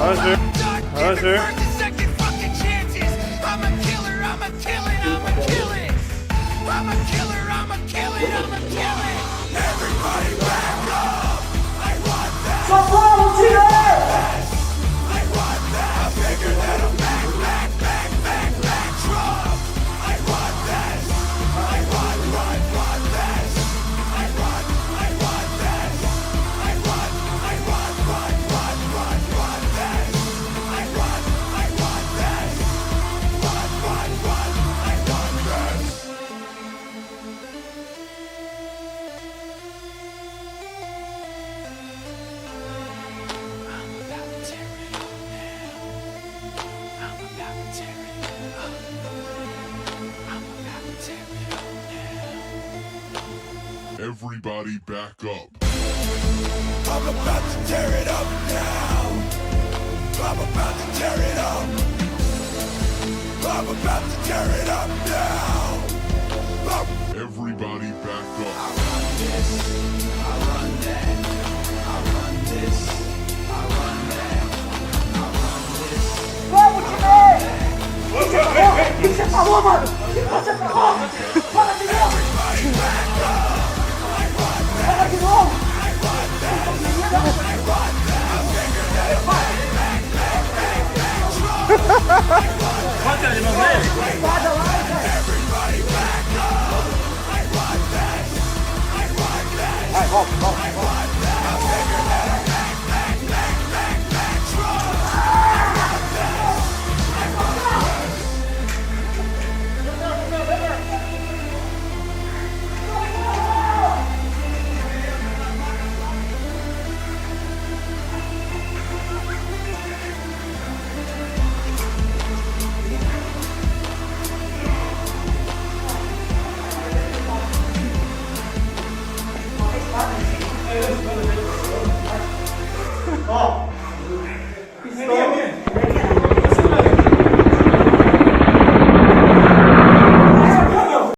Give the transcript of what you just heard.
Hazır. Everybody back up. I'm about to tear it up now. I'm about to tear it up. I'm about to tear it up now. Everybody back up. I run this, I run that. I run this, I run that. I run this. Vamos, time! O que você falou, mano? O que você falou? Fala de novo! Fala de novo! Bota de novo nele. Vai, volta. Ó.